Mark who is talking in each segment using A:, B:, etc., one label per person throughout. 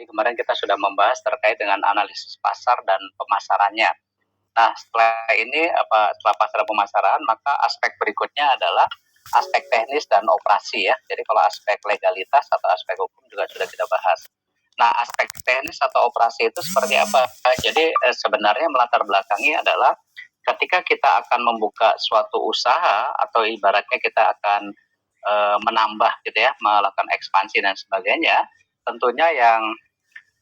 A: Jadi kemarin kita sudah membahas terkait dengan analisis pasar dan pemasarannya. Nah, setelah pasar dan pemasaran, maka aspek berikutnya adalah aspek teknis dan operasi ya. Jadi kalau aspek legalitas atau aspek hukum juga sudah kita bahas. Nah, aspek teknis atau operasi itu seperti apa? Jadi sebenarnya melatar belakangi adalah ketika kita akan membuka suatu usaha atau ibaratnya kita akan menambah gitu ya, melakukan ekspansi dan sebagainya, tentunya yang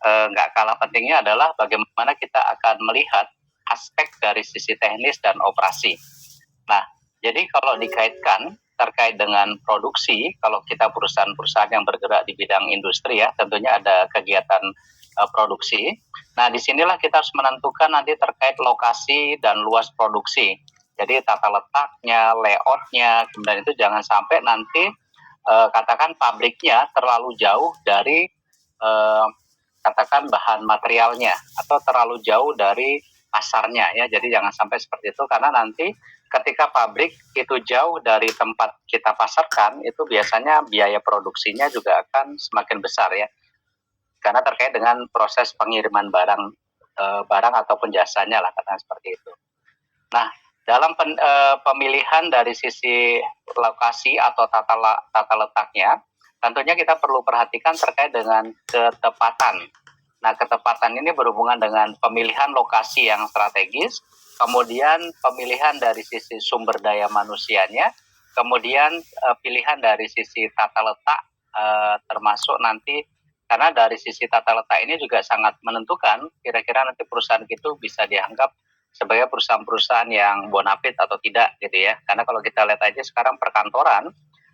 A: nggak kalah pentingnya adalah bagaimana kita akan melihat aspek dari sisi teknis dan operasi. Nah, jadi kalau dikaitkan terkait dengan produksi, kalau kita perusahaan-perusahaan yang bergerak di bidang industri ya, tentunya ada kegiatan produksi. Nah, disinilah kita harus menentukan nanti terkait lokasi dan luas produksi. Jadi tata letaknya, layoutnya, kemudian itu jangan sampai nanti katakan pabriknya terlalu jauh dari katakan bahan materialnya atau terlalu jauh dari pasarnya ya. Jadi jangan sampai seperti itu karena nanti ketika pabrik itu jauh dari tempat kita pasarkan itu biasanya biaya produksinya juga akan semakin besar ya. Karena terkait dengan proses pengiriman barang ataupun jasanya lah katakan seperti itu. Nah, dalam pemilihan dari sisi lokasi atau tata letaknya, tentunya kita perlu perhatikan terkait dengan ketepatan. Nah, ketepatan ini berhubungan dengan pemilihan lokasi yang strategis, kemudian pemilihan dari sisi sumber daya manusianya, kemudian pilihan dari sisi tata letak, termasuk nanti karena dari sisi tata letak ini juga sangat menentukan kira-kira nanti perusahaan itu bisa dianggap sebagai perusahaan-perusahaan yang bonafit atau tidak gitu ya. Karena kalau kita lihat aja sekarang perkantoran,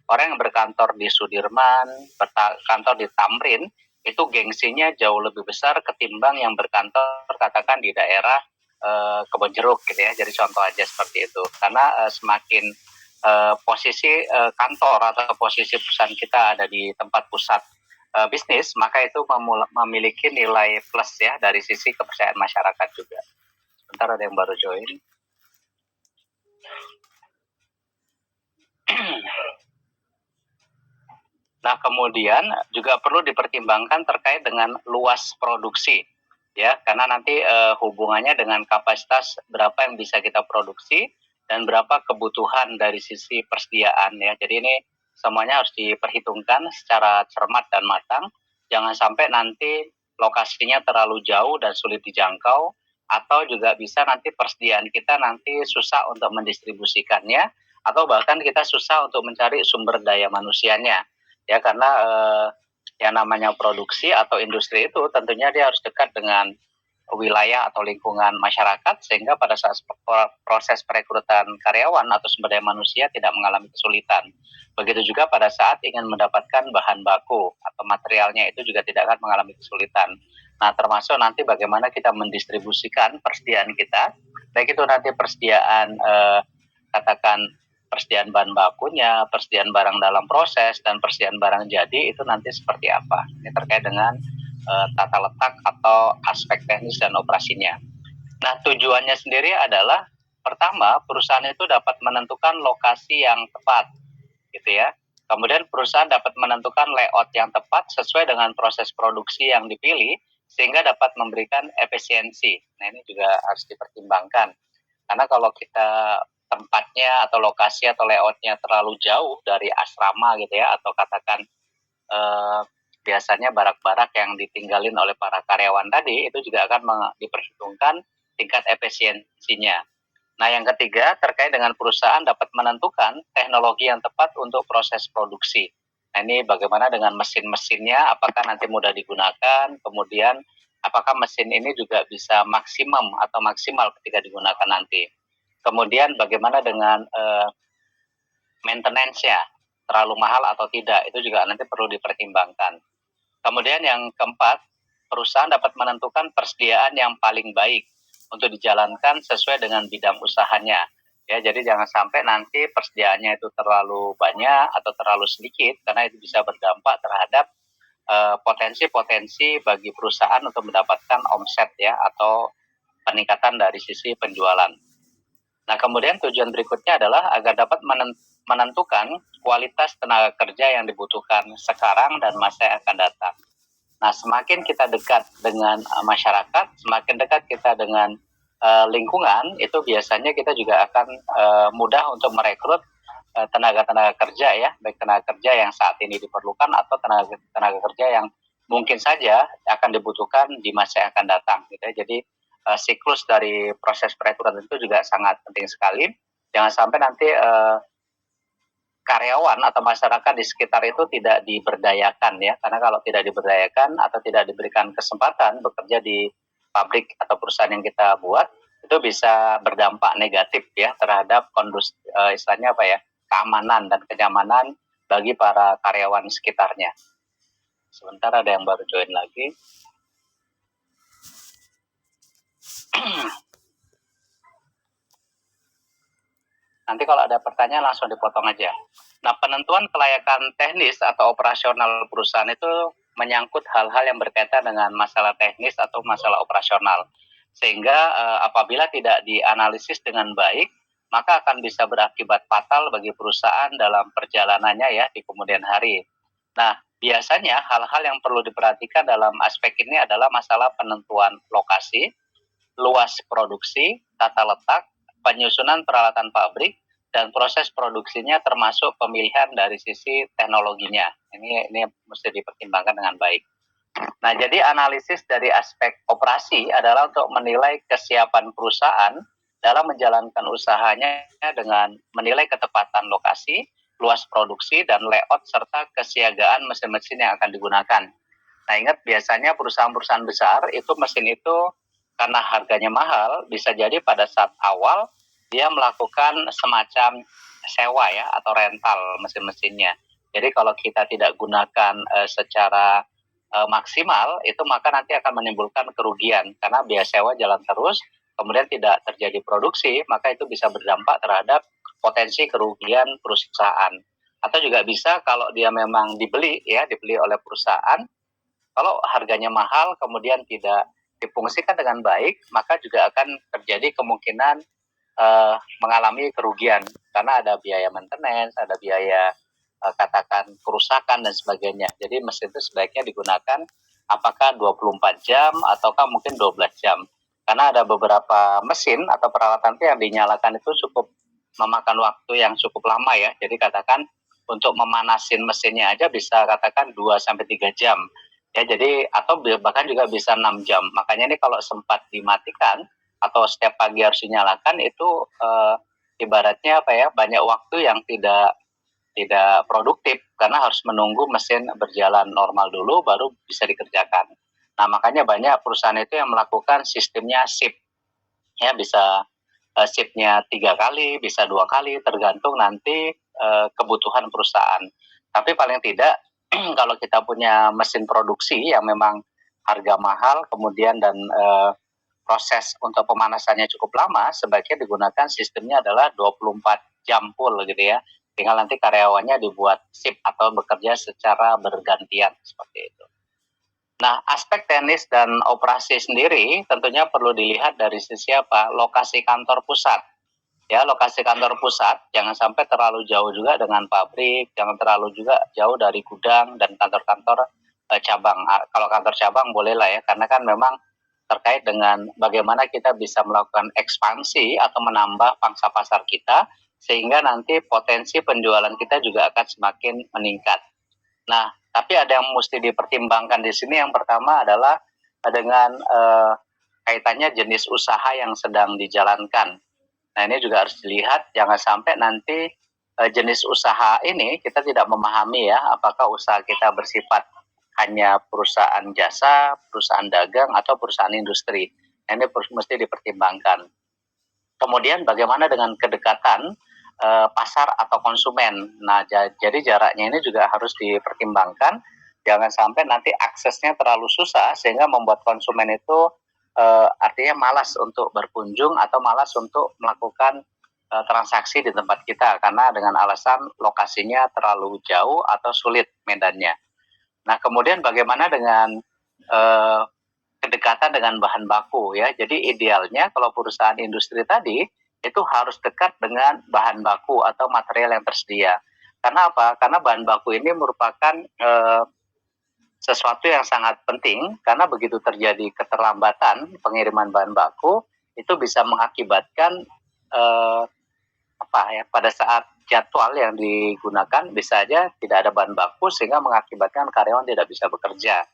A: orang yang berkantor di Sudirman, berkantor di Tamrin, itu gengsinya jauh lebih besar ketimbang yang berkantor katakan di daerah Kebonjeruk gitu ya. Jadi contoh aja seperti itu. Karena semakin posisi kantor atau posisi perusahaan kita ada di tempat pusat bisnis, maka itu memiliki nilai plus ya dari sisi kepercayaan masyarakat juga. Sebentar ada yang baru join. Nah, kemudian juga perlu dipertimbangkan terkait dengan luas produksi, ya, karena nanti hubungannya dengan kapasitas berapa yang bisa kita produksi dan berapa kebutuhan dari sisi persediaan, ya. Jadi ini semuanya harus diperhitungkan secara cermat dan matang. Jangan sampai nanti lokasinya terlalu jauh dan sulit dijangkau, atau juga bisa nanti persediaan kita nanti susah untuk mendistribusikannya, atau bahkan kita susah untuk mencari sumber daya manusianya. Ya, karena yang namanya produksi atau industri itu tentunya dia harus dekat dengan wilayah atau lingkungan masyarakat sehingga pada saat proses perekrutan karyawan atau sumber daya manusia tidak mengalami kesulitan. Begitu juga pada saat ingin mendapatkan bahan baku atau materialnya itu juga tidak akan mengalami kesulitan. Nah, termasuk nanti bagaimana kita mendistribusikan persediaan kita, baik itu nanti persediaan katakan persediaan bahan bakunya, persediaan barang dalam proses, dan persediaan barang jadi itu nanti seperti apa. Ini terkait dengan tata letak atau aspek teknis dan operasinya. Nah, tujuannya sendiri adalah pertama, perusahaan itu dapat menentukan lokasi yang tepat, gitu ya. Kemudian perusahaan dapat menentukan layout yang tepat sesuai dengan proses produksi yang dipilih, sehingga dapat memberikan efisiensi. Nah, ini juga harus dipertimbangkan. Karena kalau kita tempatnya atau lokasi atau layoutnya terlalu jauh dari asrama gitu ya, atau katakan biasanya barak-barak yang ditinggalin oleh para karyawan tadi, itu juga akan diperhitungkan tingkat efisiensinya. Nah, yang ketiga terkait dengan perusahaan dapat menentukan teknologi yang tepat untuk proses produksi. Nah, ini bagaimana dengan mesin-mesinnya, apakah nanti mudah digunakan, kemudian apakah mesin ini juga bisa maksimal ketika digunakan nanti. Kemudian bagaimana dengan maintenance-nya, terlalu mahal atau tidak, itu juga nanti perlu dipertimbangkan. Kemudian yang keempat, perusahaan dapat menentukan persediaan yang paling baik untuk dijalankan sesuai dengan bidang usahanya. Ya, jadi jangan sampai nanti persediaannya itu terlalu banyak atau terlalu sedikit, karena itu bisa berdampak terhadap potensi-potensi bagi perusahaan untuk mendapatkan omset ya atau peningkatan dari sisi penjualan. Nah, kemudian tujuan berikutnya adalah agar dapat menentukan kualitas tenaga kerja yang dibutuhkan sekarang dan masa yang akan datang. Nah, semakin kita dekat dengan masyarakat, semakin dekat kita dengan lingkungan, itu biasanya kita juga akan mudah untuk merekrut tenaga-tenaga kerja ya, baik tenaga kerja yang saat ini diperlukan atau tenaga kerja yang mungkin saja akan dibutuhkan di masa yang akan datang gitu ya. Jadi siklus dari proses perekrutan itu juga sangat penting sekali. Jangan sampai nanti karyawan atau masyarakat di sekitar itu tidak diberdayakan ya, karena kalau tidak diberdayakan atau tidak diberikan kesempatan bekerja di pabrik atau perusahaan yang kita buat, itu bisa berdampak negatif ya terhadap istilahnya apa ya, keamanan dan kenyamanan bagi para karyawan sekitarnya. Sebentar, ada yang baru join lagi. Nanti kalau ada pertanyaan langsung dipotong aja. Nah, penentuan kelayakan teknis atau operasional perusahaan itu menyangkut hal-hal yang berkaitan dengan masalah teknis atau masalah operasional. Sehingga apabila tidak dianalisis dengan baik, maka akan bisa berakibat fatal bagi perusahaan dalam perjalanannya ya di kemudian hari. Nah, biasanya hal-hal yang perlu diperhatikan dalam aspek ini adalah masalah penentuan lokasi, luas produksi, tata letak, penyusunan peralatan pabrik, dan proses produksinya termasuk pemilihan dari sisi teknologinya. Ini mesti dipertimbangkan dengan baik. Nah, jadi analisis dari aspek operasi adalah untuk menilai kesiapan perusahaan dalam menjalankan usahanya dengan menilai ketepatan lokasi, luas produksi, dan layout serta kesiagaan mesin-mesin yang akan digunakan. Nah, ingat biasanya perusahaan-perusahaan besar itu mesin itu karena harganya mahal, bisa jadi pada saat awal dia melakukan semacam sewa ya atau rental mesin-mesinnya. Jadi kalau kita tidak gunakan secara maksimal, itu maka nanti akan menimbulkan kerugian karena biaya sewa jalan terus, kemudian tidak terjadi produksi, maka itu bisa berdampak terhadap potensi kerugian perusahaan. Atau juga bisa kalau dia memang dibeli oleh perusahaan, kalau harganya mahal kemudian tidak difungsikan dengan baik, maka juga akan terjadi kemungkinan mengalami kerugian karena ada biaya maintenance, ada biaya katakan kerusakan dan sebagainya. Jadi mesin itu sebaiknya digunakan apakah 24 jam ataukah mungkin 12 jam. Karena ada beberapa mesin atau peralatan yang dinyalakan itu cukup memakan waktu yang cukup lama ya. Jadi katakan untuk memanasin mesinnya aja bisa katakan 2 sampai 3 jam. Ya, jadi atau bahkan juga bisa 6 jam. Makanya ini kalau sempat dimatikan atau setiap pagi harus dinyalakan itu ibaratnya apa ya, banyak waktu yang tidak produktif karena harus menunggu mesin berjalan normal dulu baru bisa dikerjakan. Nah, makanya banyak perusahaan itu yang melakukan sistemnya shift. Ya, bisa shiftnya 3 kali, bisa 2 kali, tergantung nanti kebutuhan perusahaan. Tapi paling tidak kalau kita punya mesin produksi yang memang harga mahal, kemudian dan proses untuk pemanasannya cukup lama, sebaiknya digunakan sistemnya adalah 24 jam full gitu ya. Tinggal nanti karyawannya dibuat shift atau bekerja secara bergantian seperti itu. Nah, aspek teknis dan operasi sendiri tentunya perlu dilihat dari sisi apa? Lokasi kantor pusat. Ya, lokasi kantor pusat jangan sampai terlalu jauh juga dengan pabrik, jangan terlalu juga jauh dari gudang dan kantor-kantor cabang. Kalau kantor cabang boleh lah ya, karena kan memang terkait dengan bagaimana kita bisa melakukan ekspansi atau menambah pangsa pasar kita, sehingga nanti potensi penjualan kita juga akan semakin meningkat. Nah, tapi ada yang mesti dipertimbangkan di sini. Yang pertama adalah dengan kaitannya jenis usaha yang sedang dijalankan. Nah, ini juga harus dilihat, jangan sampai nanti jenis usaha ini kita tidak memahami ya, apakah usaha kita bersifat hanya perusahaan jasa, perusahaan dagang, atau perusahaan industri. Nah, ini mesti dipertimbangkan. Kemudian bagaimana dengan kedekatan pasar atau konsumen. Nah, jadi jaraknya ini juga harus dipertimbangkan. Jangan sampai nanti aksesnya terlalu susah sehingga membuat konsumen itu artinya malas untuk berkunjung atau malas untuk melakukan transaksi di tempat kita karena dengan alasan lokasinya terlalu jauh atau sulit medannya. Nah, kemudian bagaimana dengan kedekatan dengan bahan baku ya. Jadi idealnya kalau perusahaan industri tadi itu harus dekat dengan bahan baku atau material yang tersedia. Karena apa? Karena bahan baku ini merupakan sesuatu yang sangat penting karena begitu terjadi keterlambatan pengiriman bahan baku itu bisa mengakibatkan pada saat jadwal yang digunakan bisa aja tidak ada bahan baku sehingga mengakibatkan karyawan tidak bisa bekerja.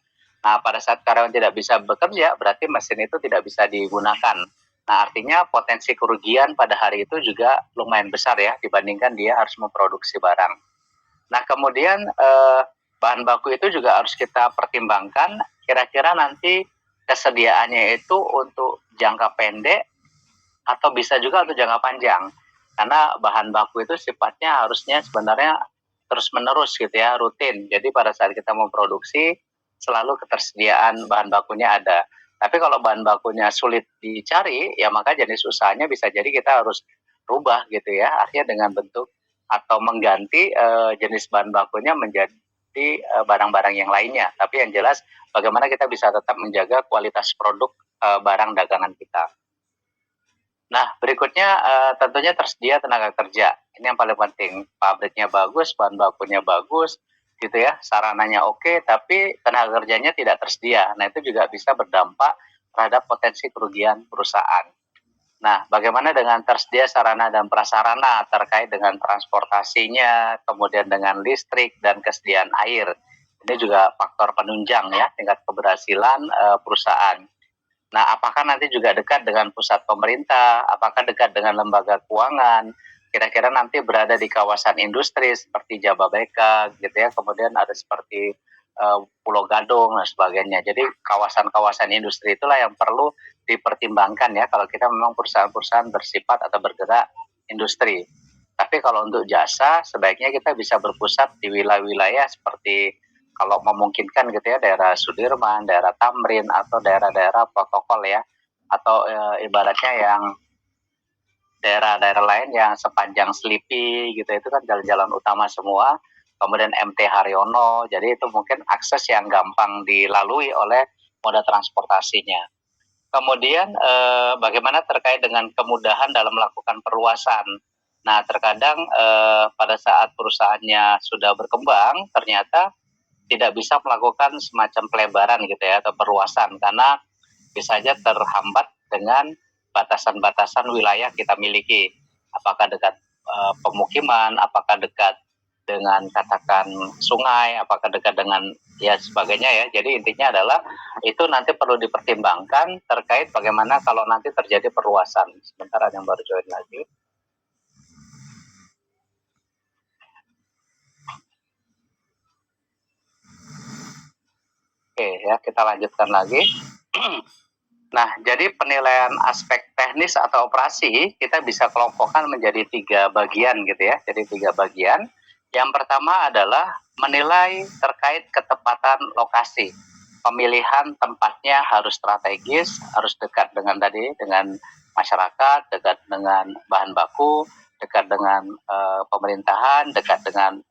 A: Nah, pada saat karyawan tidak bisa bekerja berarti mesin itu tidak bisa digunakan. Nah, artinya potensi kerugian pada hari itu juga lumayan besar ya dibandingkan dia harus memproduksi barang. Nah, kemudian bahan baku itu juga harus kita pertimbangkan kira-kira nanti kesediaannya itu untuk jangka pendek atau bisa juga untuk jangka panjang. Karena bahan baku itu sifatnya harusnya sebenarnya terus-menerus gitu ya, rutin. Jadi pada saat kita memproduksi selalu ketersediaan bahan bakunya ada. Tapi kalau bahan bakunya sulit dicari, ya maka jenis usahanya bisa jadi kita harus rubah gitu ya. Artinya dengan bentuk atau mengganti jenis bahan bakunya menjadi barang-barang yang lainnya. Tapi yang jelas bagaimana kita bisa tetap menjaga kualitas produk barang dagangan kita. Nah, berikutnya tentunya tersedia tenaga kerja. Ini yang paling penting. Pabriknya bagus, bahan bakunya bagus, gitu ya. Sarananya oke, tapi tenaga kerjanya tidak tersedia. Nah, itu juga bisa berdampak terhadap potensi kerugian perusahaan. Nah, bagaimana dengan tersedia sarana dan prasarana terkait dengan transportasinya, kemudian dengan listrik dan kesediaan air. Ini juga faktor penunjang ya tingkat keberhasilan perusahaan. Nah, apakah nanti juga dekat dengan pusat pemerintah, apakah dekat dengan lembaga keuangan, kira-kira nanti berada di kawasan industri seperti Jababeka gitu ya, kemudian ada seperti Pulau Gadung dan sebagainya. Jadi kawasan-kawasan industri itulah yang perlu dipertimbangkan ya kalau kita memang perusahaan-perusahaan bersifat atau bergerak industri. Tapi kalau untuk jasa sebaiknya kita bisa berpusat di wilayah-wilayah seperti kalau memungkinkan gitu ya daerah Sudirman, daerah Tamrin atau daerah-daerah protokol ya, atau ibaratnya yang daerah-daerah lain yang sepanjang Selipi gitu itu kan jalan-jalan utama semua, kemudian MT Haryono, jadi itu mungkin akses yang gampang dilalui oleh moda transportasinya. Kemudian bagaimana terkait dengan kemudahan dalam melakukan perluasan. Nah, terkadang pada saat perusahaannya sudah berkembang, ternyata tidak bisa melakukan semacam pelebaran gitu ya atau perluasan karena bisa saja terhambat dengan batasan-batasan wilayah kita miliki. Apakah dekat pemukiman, apakah dekat dengan katakan sungai, apakah dekat dengan ya sebagainya ya. Jadi intinya adalah itu nanti perlu dipertimbangkan terkait bagaimana kalau nanti terjadi perluasan. Sebentar ada yang baru join lagi. Oke ya, kita lanjutkan lagi. Nah, jadi penilaian aspek teknis atau operasi kita bisa kelompokkan menjadi 3 bagian gitu ya. Jadi 3 bagian. Yang pertama adalah menilai terkait ketepatan lokasi. Pemilihan tempatnya harus strategis, harus dekat dengan masyarakat, dekat dengan bahan baku, dekat dengan pemerintahan, dekat dengan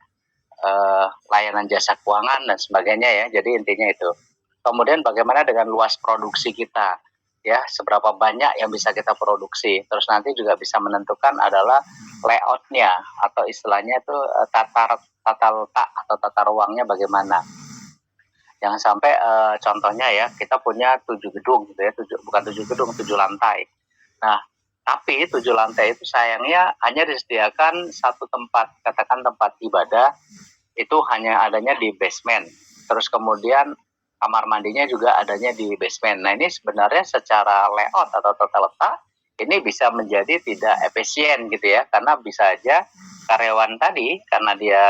A: layanan jasa keuangan dan sebagainya ya. Jadi intinya itu. Kemudian bagaimana dengan luas produksi kita? Ya, seberapa banyak yang bisa kita produksi. Terus nanti juga bisa menentukan adalah layoutnya atau istilahnya itu tata letak atau tata ruangnya bagaimana. Jangan sampai contohnya ya kita punya 7 gedung gitu ya, bukan 7 gedung, 7 lantai. Nah, tapi 7 lantai itu sayangnya hanya disediakan satu tempat, katakan tempat ibadah itu hanya adanya di basement. Terus kemudian kamar mandinya juga adanya di basement. Nah, ini sebenarnya secara layout atau tata letak ini bisa menjadi tidak efisien gitu ya, karena bisa aja karyawan tadi karena dia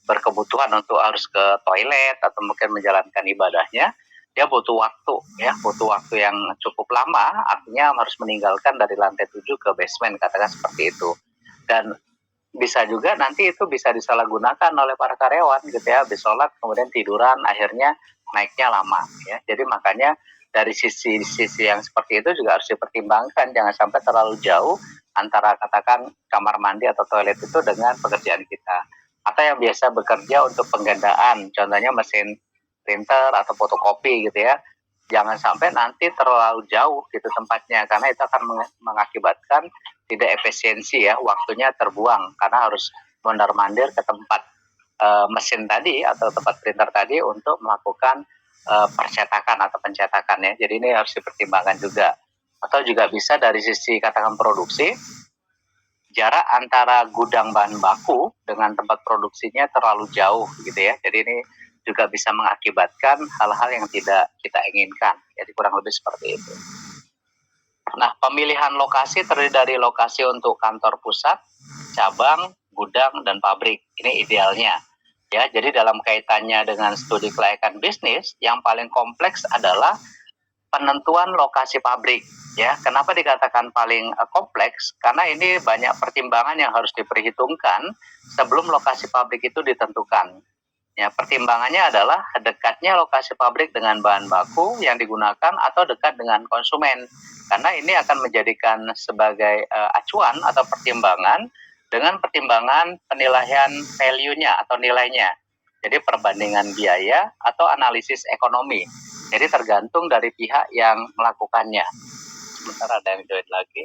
A: berkebutuhan untuk harus ke toilet atau mungkin menjalankan ibadahnya, dia butuh waktu yang cukup lama, artinya harus meninggalkan dari lantai 7 ke basement, katakan seperti itu. Dan bisa juga nanti itu bisa disalahgunakan oleh para karyawan gitu ya, habis sholat kemudian tiduran akhirnya naiknya lama ya. Jadi makanya dari sisi yang seperti itu juga harus dipertimbangkan, jangan sampai terlalu jauh antara katakan kamar mandi atau toilet itu dengan pekerjaan kita. Atau yang biasa bekerja untuk penggandaan, contohnya mesin printer atau fotokopi gitu ya, jangan sampai nanti terlalu jauh gitu tempatnya karena itu akan mengakibatkan tidak efisiensi ya, waktunya terbuang karena harus mondar-mandir ke tempat mesin tadi atau tempat printer tadi untuk melakukan percetakan atau pencetakan ya. Jadi ini harus dipertimbangkan juga. Atau juga bisa dari sisi katakan produksi, jarak antara gudang bahan baku dengan tempat produksinya terlalu jauh gitu ya. Jadi ini juga bisa mengakibatkan hal-hal yang tidak kita inginkan. Jadi kurang lebih seperti itu. Nah, pemilihan lokasi terdiri dari lokasi untuk kantor pusat, cabang, gudang, dan pabrik. Ini idealnya. Ya, jadi dalam kaitannya dengan studi kelayakan bisnis, yang paling kompleks adalah penentuan lokasi pabrik. Ya, kenapa dikatakan paling kompleks? Karena ini banyak pertimbangan yang harus diperhitungkan sebelum lokasi pabrik itu ditentukan. Ya, pertimbangannya adalah dekatnya lokasi pabrik dengan bahan baku yang digunakan atau dekat dengan konsumen. Karena ini akan menjadikan sebagai acuan atau pertimbangan dengan pertimbangan penilaian value-nya atau nilainya. Jadi perbandingan biaya atau analisis ekonomi. Jadi tergantung dari pihak yang melakukannya. Sebentar ada yang join lagi.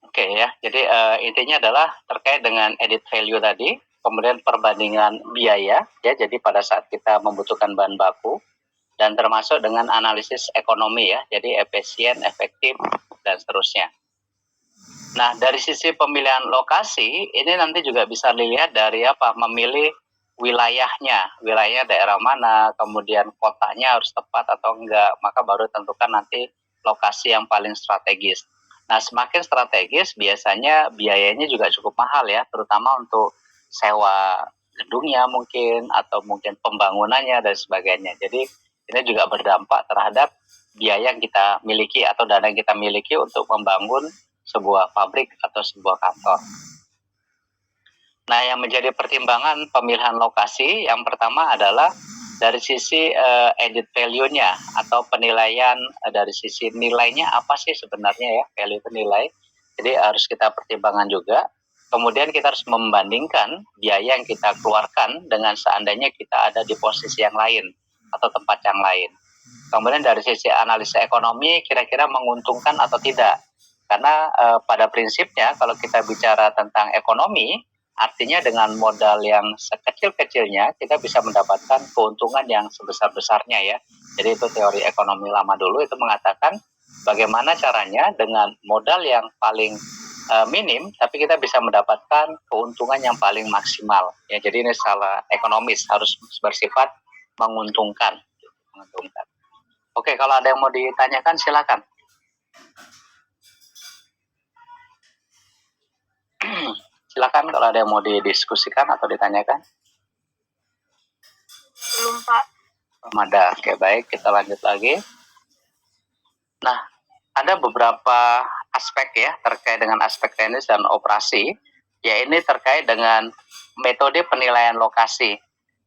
A: Oke ya, jadi intinya adalah terkait dengan edit value tadi, kemudian perbandingan biaya, ya. Jadi pada saat kita membutuhkan bahan baku, dan termasuk dengan analisis ekonomi ya, jadi efisien, efektif, dan seterusnya. Nah, dari sisi pemilihan lokasi, ini nanti juga bisa dilihat dari apa, memilih wilayahnya daerah mana, kemudian kotanya harus tepat atau enggak, maka baru tentukan nanti lokasi yang paling strategis. Nah, semakin strategis biasanya biayanya juga cukup mahal ya, terutama untuk sewa gedungnya mungkin, atau mungkin pembangunannya dan sebagainya. Jadi ini juga berdampak terhadap biaya yang kita miliki atau dana yang kita miliki untuk membangun sebuah pabrik atau sebuah kantor. Nah, yang menjadi pertimbangan pemilihan lokasi yang pertama adalah dari sisi edit value-nya atau penilaian dari sisi nilainya apa sih sebenarnya ya, value itu nilai. Jadi harus kita pertimbangkan juga. Kemudian kita harus membandingkan biaya yang kita keluarkan dengan seandainya kita ada di posisi yang lain atau tempat yang lain. Kemudian dari sisi analisa ekonomi kira-kira menguntungkan atau tidak. Karena pada prinsipnya kalau kita bicara tentang ekonomi, artinya dengan modal yang sekecil-kecilnya kita bisa mendapatkan keuntungan yang sebesar-besarnya ya. Jadi itu teori ekonomi lama dulu itu mengatakan bagaimana caranya dengan modal yang paling minim tapi kita bisa mendapatkan keuntungan yang paling maksimal. Ya, jadi ini skala ekonomis harus bersifat menguntungkan. Oke, kalau ada yang mau ditanyakan silakan. Silakan kalau ada yang mau didiskusikan atau ditanyakan.
B: Belum, Pak.
A: Belum ada. Oke, baik, kita lanjut lagi. Nah, ada beberapa aspek ya terkait dengan aspek teknis dan operasi, ya ini terkait dengan metode penilaian lokasi.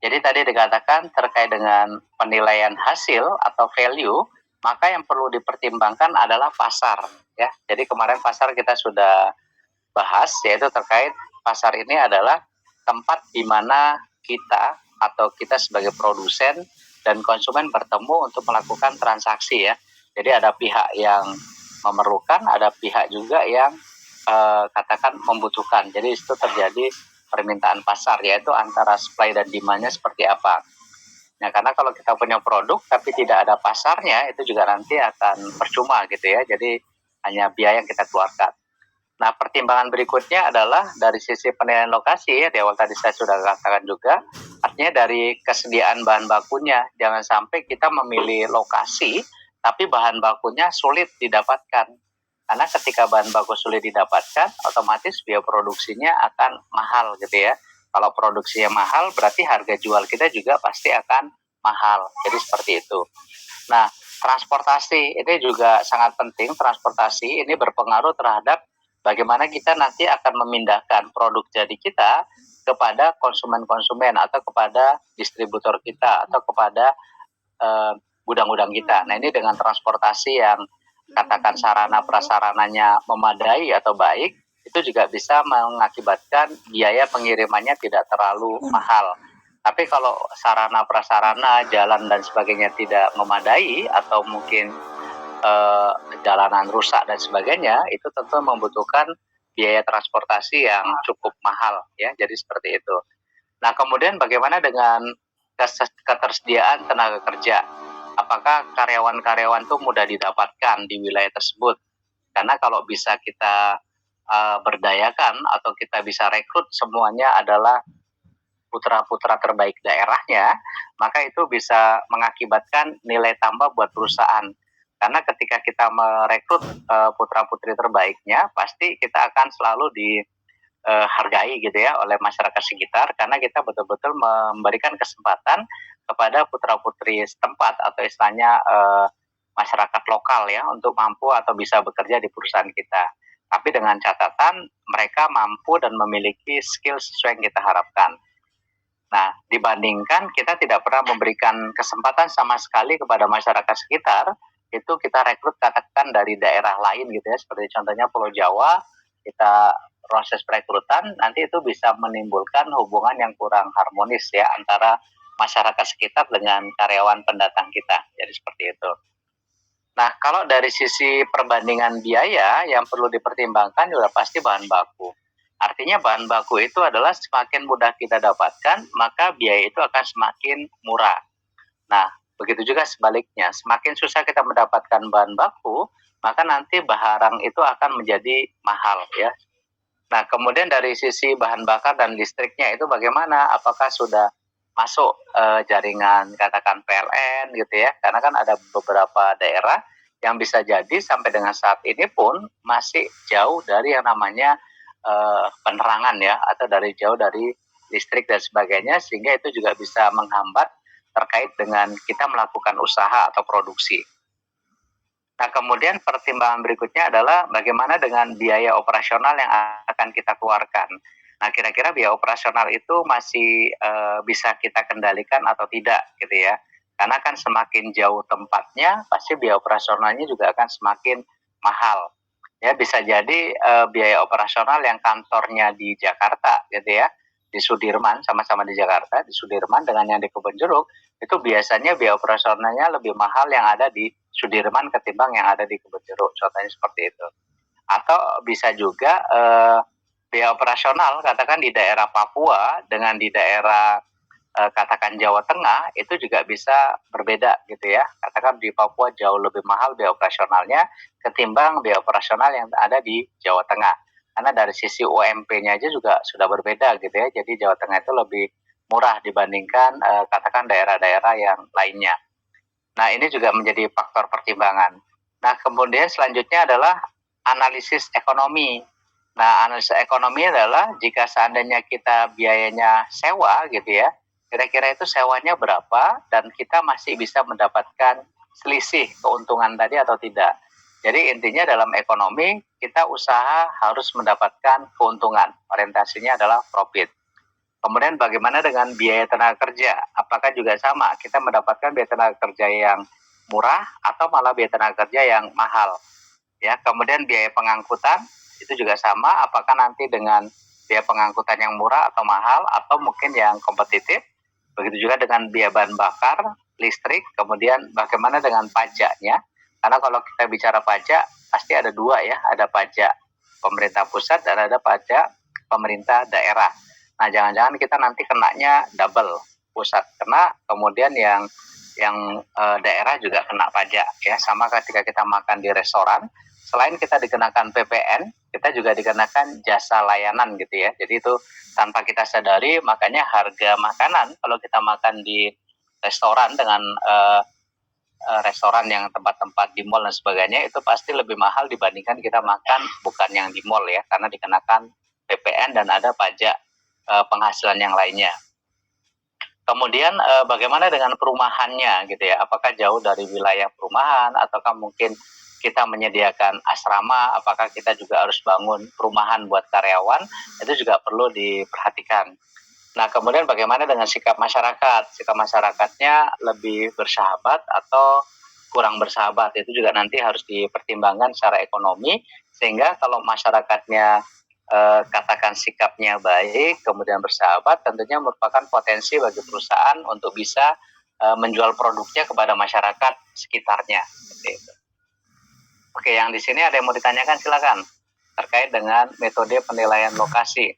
A: Jadi tadi dikatakan terkait dengan penilaian hasil atau value, maka yang perlu dipertimbangkan adalah pasar ya. Jadi kemarin pasar kita sudah bahas, yaitu terkait pasar ini adalah tempat di mana kita atau kita sebagai produsen dan konsumen bertemu untuk melakukan transaksi ya. Jadi ada pihak yang memerlukan, ada pihak juga yang katakan membutuhkan. Jadi itu terjadi permintaan pasar, yaitu antara supply dan demand-nya seperti apa. Nah, karena kalau kita punya produk tapi tidak ada pasarnya, itu juga nanti akan percuma gitu ya. Jadi hanya biaya yang kita keluarkan. Nah, pertimbangan berikutnya adalah dari sisi penilaian lokasi, ya, di awal tadi saya sudah katakan juga, artinya dari kesediaan bahan bakunya. Jangan sampai kita memilih lokasi, tapi bahan bakunya sulit didapatkan. Karena ketika bahan baku sulit didapatkan, otomatis biaya produksinya akan mahal gitu ya. Kalau produksinya mahal, berarti harga jual kita juga pasti akan mahal. Jadi seperti itu. Nah, transportasi ini juga sangat penting. Transportasi ini berpengaruh terhadap bagaimana kita nanti akan memindahkan produk jadi kita kepada konsumen-konsumen atau kepada distributor kita atau kepada gudang-gudang kita. Nah, ini dengan transportasi yang katakan sarana prasarananya memadai atau baik, itu juga bisa mengakibatkan biaya pengirimannya tidak terlalu mahal. Tapi kalau sarana prasarana, jalan dan sebagainya tidak memadai atau mungkin jalanan rusak dan sebagainya, itu tentu membutuhkan biaya transportasi yang cukup mahal ya. Jadi seperti itu. Nah, kemudian bagaimana dengan ketersediaan tenaga kerja? Apakah karyawan-karyawan itu mudah didapatkan di wilayah tersebut? Karena kalau bisa kita berdayakan atau kita bisa rekrut semuanya adalah putra-putra terbaik daerahnya, maka itu bisa mengakibatkan nilai tambah buat perusahaan. Karena ketika kita merekrut putra-putri terbaiknya, pasti kita akan selalu dihargai gitu ya oleh masyarakat sekitar, karena kita betul-betul memberikan kesempatan kepada putra-putri setempat atau istilahnya masyarakat lokal ya untuk mampu atau bisa bekerja di perusahaan kita. Tapi dengan catatan mereka mampu dan memiliki skill sesuai yang kita harapkan. Nah, dibandingkan kita tidak pernah memberikan kesempatan sama sekali kepada masyarakat sekitar, itu kita rekrut katakan dari daerah lain gitu ya, seperti contohnya Pulau Jawa, kita proses perekrutan, nanti itu bisa menimbulkan hubungan yang kurang harmonis ya antara masyarakat sekitar dengan karyawan pendatang kita. Jadi seperti itu. Nah, kalau dari sisi perbandingan biaya yang perlu dipertimbangkan juga pasti bahan baku. Artinya bahan baku itu adalah semakin mudah kita dapatkan, maka biaya itu akan semakin murah. Nah, begitu juga sebaliknya, semakin susah kita mendapatkan bahan baku, maka nanti barang itu akan menjadi mahal ya. Nah, kemudian dari sisi bahan bakar dan listriknya itu bagaimana? Apakah sudah masuk jaringan katakan PLN gitu ya? Karena kan ada beberapa daerah yang bisa jadi sampai dengan saat ini pun masih jauh dari yang namanya penerangan ya, atau jauh dari listrik dan sebagainya, sehingga itu juga bisa menghambat terkait dengan kita melakukan usaha atau produksi. Nah, kemudian pertimbangan berikutnya adalah bagaimana dengan biaya operasional yang akan kita keluarkan. Nah, kira-kira biaya operasional itu masih bisa kita kendalikan atau tidak gitu ya. Karena kan semakin jauh tempatnya, pasti biaya operasionalnya juga akan semakin mahal. Ya, bisa jadi biaya operasional yang kantornya di Jakarta gitu ya, di Sudirman, sama-sama di Jakarta, di Sudirman dengan yang di Kebonjeruk, itu biasanya biaya operasionalnya lebih mahal yang ada di Sudirman ketimbang yang ada di Kebonjeruk, contohnya seperti itu. Atau bisa juga biaya operasional katakan di daerah Papua dengan di daerah katakan Jawa Tengah itu juga bisa berbeda gitu ya. Katakan di Papua jauh lebih mahal biaya operasionalnya ketimbang biaya operasional yang ada di Jawa Tengah. Karena dari sisi UMP-nya aja juga sudah berbeda gitu ya. Jadi Jawa Tengah itu lebih murah dibandingkan katakan daerah-daerah yang lainnya. Nah, ini juga menjadi faktor pertimbangan. Nah, kemudian selanjutnya adalah analisis ekonomi. Nah, analisis ekonomi adalah jika seandainya kita biayanya sewa gitu ya, kira-kira itu sewanya berapa dan kita masih bisa mendapatkan selisih keuntungan tadi atau tidak. Jadi intinya dalam ekonomi kita usaha harus mendapatkan keuntungan. Orientasinya adalah profit. Kemudian bagaimana dengan biaya tenaga kerja? Apakah juga sama? Kita mendapatkan biaya tenaga kerja yang murah atau malah biaya tenaga kerja yang mahal? Ya, kemudian biaya pengangkutan itu juga sama. Apakah nanti dengan biaya pengangkutan yang murah atau mahal atau mungkin yang kompetitif? Begitu juga dengan biaya bahan bakar, listrik, kemudian bagaimana dengan pajaknya? Karena kalau kita bicara pajak, pasti ada dua ya, ada pajak pemerintah pusat dan ada pajak pemerintah daerah. Nah, jangan-jangan kita nanti kenanya double, pusat kena, kemudian yang daerah juga kena pajak ya. Sama ketika kita makan di restoran, selain kita dikenakan PPN, kita juga dikenakan jasa layanan gitu ya. Jadi itu tanpa kita sadari, makanya harga makanan kalau kita makan di restoran dengan restoran yang tempat-tempat di mall dan sebagainya itu pasti lebih mahal dibandingkan kita makan bukan yang di mall ya, karena dikenakan PPN dan ada pajak penghasilan yang lainnya. Kemudian bagaimana dengan perumahannya gitu ya? Apakah jauh dari wilayah perumahan ataukah mungkin kita menyediakan asrama? Apakah kita juga harus bangun perumahan buat karyawan? Itu juga perlu diperhatikan. Nah, kemudian bagaimana dengan sikap masyarakat? Sikap masyarakatnya lebih bersahabat atau kurang bersahabat? Itu juga nanti harus dipertimbangkan secara ekonomi, sehingga kalau masyarakatnya katakan sikapnya baik, kemudian bersahabat, tentunya merupakan potensi bagi perusahaan untuk bisa menjual produknya kepada masyarakat sekitarnya. Seperti itu. Oke, yang di sini ada yang mau ditanyakan, silakan. Terkait dengan metode penilaian lokasi.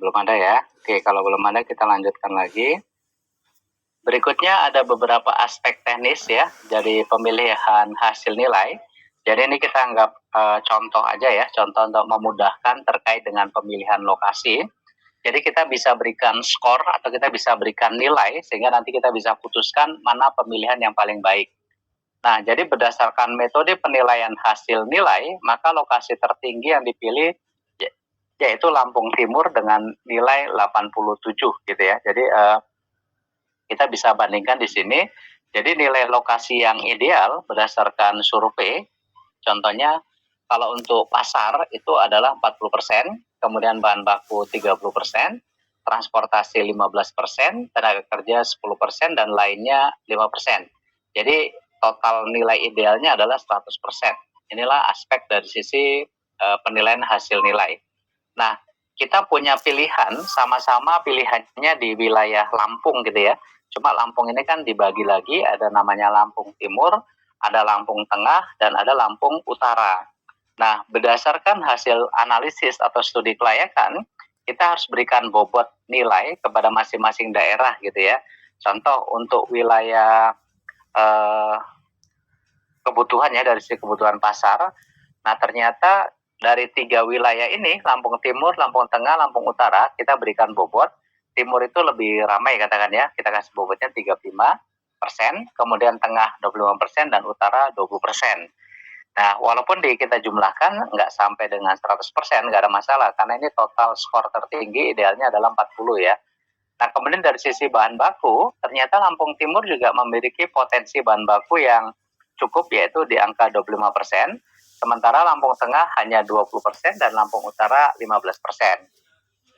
A: Belum ada ya? Oke, kalau belum ada kita lanjutkan lagi. Berikutnya ada beberapa aspek teknis ya dari pemilihan hasil nilai. Jadi ini kita anggap contoh aja ya, contoh untuk memudahkan terkait dengan pemilihan lokasi. Jadi kita bisa berikan skor atau kita bisa berikan nilai sehingga nanti kita bisa putuskan mana pemilihan yang paling baik. Nah, jadi berdasarkan metode penilaian hasil nilai, maka lokasi tertinggi yang dipilih yaitu Lampung Timur dengan nilai 87 gitu ya. Jadi kita bisa bandingkan di sini. Jadi nilai lokasi yang ideal berdasarkan survei, contohnya kalau untuk pasar itu adalah 40%, kemudian bahan baku 30%, transportasi 15%, tenaga kerja 10%, dan lainnya 5%. Jadi total nilai idealnya adalah 100%. Inilah aspek dari sisi penilaian hasil nilai. Nah, kita punya pilihan, sama-sama pilihannya di wilayah Lampung gitu ya. Cuma Lampung ini kan dibagi lagi, ada namanya Lampung Timur, ada Lampung Tengah, dan ada Lampung Utara. Nah, berdasarkan hasil analisis atau studi kelayakan, kita harus berikan bobot nilai kepada masing-masing daerah gitu ya. Contoh untuk wilayah kebutuhan ya, dari sisi kebutuhan pasar. Nah, ternyata dari 3 wilayah ini, Lampung Timur, Lampung Tengah, Lampung Utara, kita berikan bobot. Timur itu lebih ramai katakan ya, kita kasih bobotnya 35%, kemudian Tengah 25%, dan Utara 20%. Nah, walaupun kita jumlahkan nggak sampai dengan 100%, nggak ada masalah, karena ini total skor tertinggi idealnya adalah 40 ya. Nah, kemudian dari sisi bahan baku, ternyata Lampung Timur juga memiliki potensi bahan baku yang cukup, yaitu di angka 25%, sementara Lampung Tengah hanya 20% dan Lampung Utara 15%.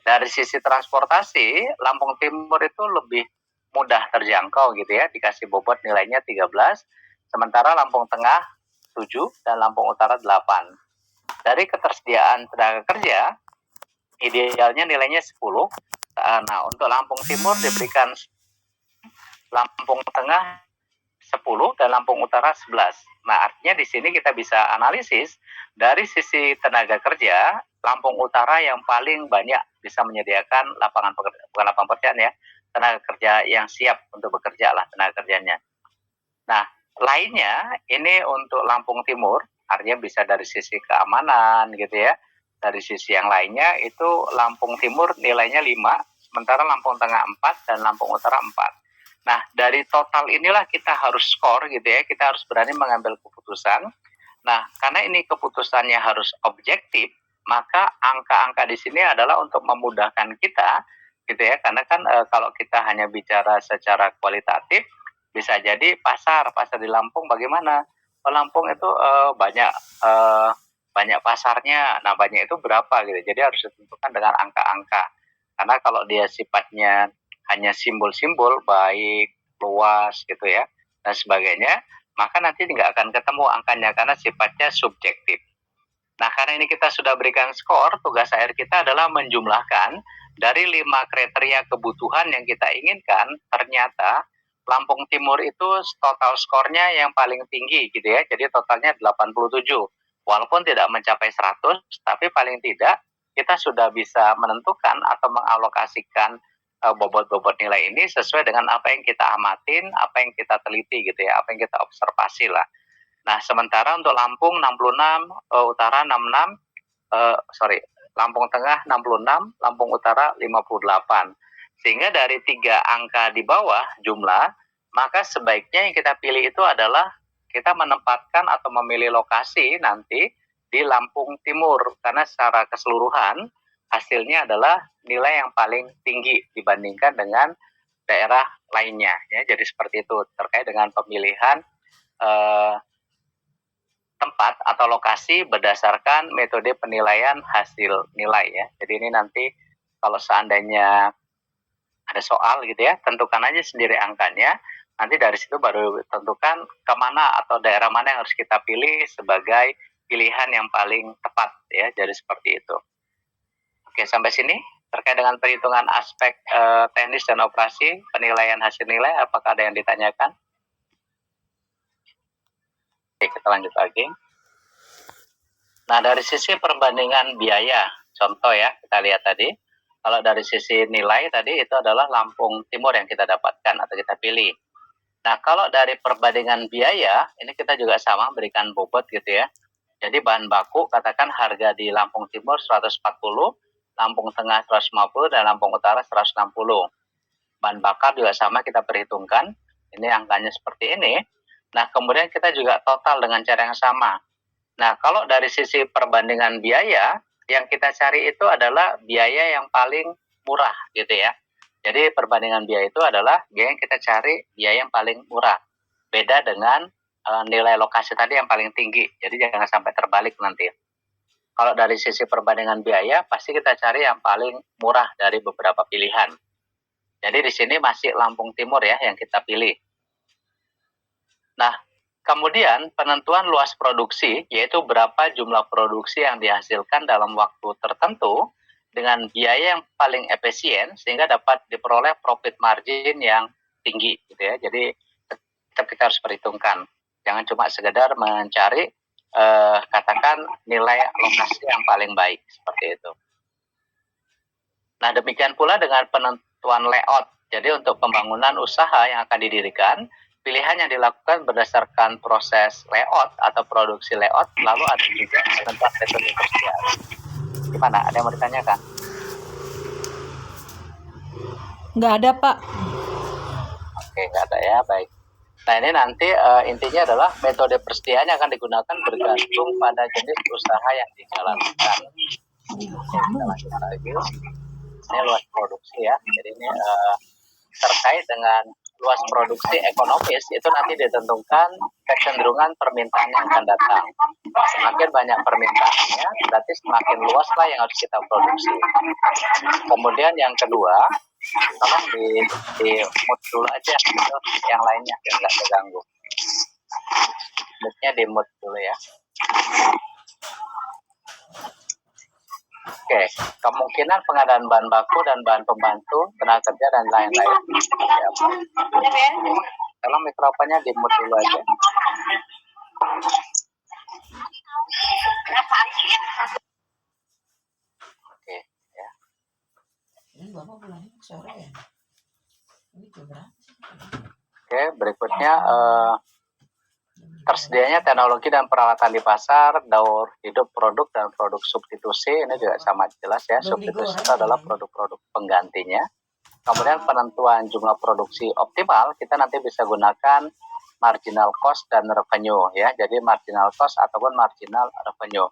A: Dari sisi transportasi, Lampung Timur itu lebih mudah terjangkau gitu ya, dikasih bobot nilainya 13, sementara Lampung Tengah 7 dan Lampung Utara 8. Dari ketersediaan tenaga kerja, idealnya nilainya 10. Nah, untuk Lampung Timur diberikan Lampung Tengah 10 dan Lampung Utara 11. Nah, artinya di sini kita bisa analisis dari sisi tenaga kerja, Lampung Utara yang paling banyak bisa menyediakan lapangan pekerjaan, bukan lapangan pekerjaan ya, tenaga kerja yang siap untuk bekerja lah tenaga kerjanya. Nah, lainnya ini untuk Lampung Timur, artinya bisa dari sisi keamanan gitu ya. Dari sisi yang lainnya itu Lampung Timur nilainya 5, sementara Lampung Tengah 4 dan Lampung Utara 4. Nah, dari total inilah kita harus skor gitu ya, kita harus berani mengambil keputusan. Nah, karena ini keputusannya harus objektif, maka angka-angka di sini adalah untuk memudahkan kita gitu ya, karena kan kalau kita hanya bicara secara kualitatif, bisa jadi pasar di Lampung bagaimana? Lampung itu banyak pasarnya. Nah, banyak itu berapa gitu. Jadi harus ditentukan dengan angka-angka. Karena kalau dia sifatnya hanya simbol-simbol baik, luas gitu ya, dan sebagainya, maka nanti nggak akan ketemu angkanya karena sifatnya subjektif. Nah, karena ini kita sudah berikan skor, tugas akhir kita adalah menjumlahkan dari 5 kriteria kebutuhan yang kita inginkan. Ternyata Lampung Timur itu total skornya yang paling tinggi gitu ya, jadi totalnya 87. Walaupun tidak mencapai 100, tapi paling tidak kita sudah bisa menentukan atau mengalokasikan bobot-bobot nilai ini sesuai dengan apa yang kita amatin, apa yang kita teliti gitu ya, apa yang kita observasi lah. Nah, sementara untuk Lampung 66, Utara 66, Lampung Tengah 66, Lampung Utara 58. Sehingga dari 3 angka di bawah jumlah, maka sebaiknya yang kita pilih itu adalah kita menempatkan atau memilih lokasi nanti di Lampung Timur, karena secara keseluruhan hasilnya adalah nilai yang paling tinggi dibandingkan dengan daerah lainnya ya. Jadi seperti itu terkait dengan pemilihan tempat atau lokasi berdasarkan metode penilaian hasil nilai ya. Jadi ini nanti kalau seandainya ada soal gitu ya, tentukan aja sendiri angkanya. Nanti dari situ baru tentukan kemana atau daerah mana yang harus kita pilih sebagai pilihan yang paling tepat ya. Jadi seperti itu. Oke, sampai sini terkait dengan perhitungan aspek teknis dan operasi, penilaian hasil nilai, apakah ada yang ditanyakan? Oke, kita lanjut lagi. Nah, dari sisi perbandingan biaya, contoh ya, kita lihat tadi, kalau dari sisi nilai tadi itu adalah Lampung Timur yang kita dapatkan atau kita pilih. Nah, kalau dari perbandingan biaya, ini kita juga sama berikan bobot gitu ya. Jadi bahan baku, katakan harga di Lampung Timur 140, Lampung Tengah 150, dan Lampung Utara 160. Bahan bakar juga sama kita perhitungkan, ini angkanya seperti ini. Nah, kemudian kita juga total dengan cara yang sama. Nah, kalau dari sisi perbandingan biaya, yang kita cari itu adalah biaya yang paling murah gitu ya. Jadi perbandingan biaya itu adalah biaya yang kita cari biaya yang paling murah. Beda dengan nilai lokasi tadi yang paling tinggi. Jadi jangan sampai terbalik nanti. Kalau dari sisi perbandingan biaya, pasti kita cari yang paling murah dari beberapa pilihan. Jadi di sini masih Lampung Timur ya yang kita pilih. Nah, kemudian penentuan luas produksi, yaitu berapa jumlah produksi yang dihasilkan dalam waktu tertentu dengan biaya yang paling efisien sehingga dapat diperoleh profit margin yang tinggi gitu ya. Jadi kita harus perhitungkan. Jangan cuma sekedar mencari katakan nilai lokasi yang paling baik seperti itu. Nah, demikian pula dengan penentuan layout. Jadi untuk pembangunan usaha yang akan didirikan, pilihan yang dilakukan berdasarkan proses layout atau produksi layout, lalu ada juga tentang metode persediaan. Gimana? Ada yang mau ditanyakan?
B: Nggak ada, Pak.
A: Oke, nggak ada ya, baik. Nah, ini nanti intinya adalah metode persediaan yang akan digunakan bergantung pada jenis usaha yang dijalankan. Kita lanjut lagi. Ini luas produksi ya. Jadi ini terkait dengan luas produksi ekonomis itu nanti ditentukan kecenderungan permintaan yang akan datang. Semakin banyak permintaannya, berarti semakin luas lah yang harus kita produksi. Kemudian yang kedua, tolong di mute dulu aja gitu, yang lainnya biar nggak terganggu. Mute-nya di mute dulu ya. Oke, kemungkinan pengadaan bahan baku dan bahan pembantu, tenaga kerja dan lain-lain. Tolong mikrofonnya di mute dulu aja. Oke, ya.
B: Ini Bapak pulangnya sore ya? Ini jam berapa sih?
A: Oke, berikutnya tersedianya teknologi dan peralatan di pasar, daur hidup produk dan produk substitusi, ini juga sama jelas ya. Substitusi itu adalah produk-produk penggantinya. Kemudian penentuan jumlah produksi optimal, kita nanti bisa gunakan marginal cost dan revenue ya. Jadi marginal cost ataupun marginal revenue.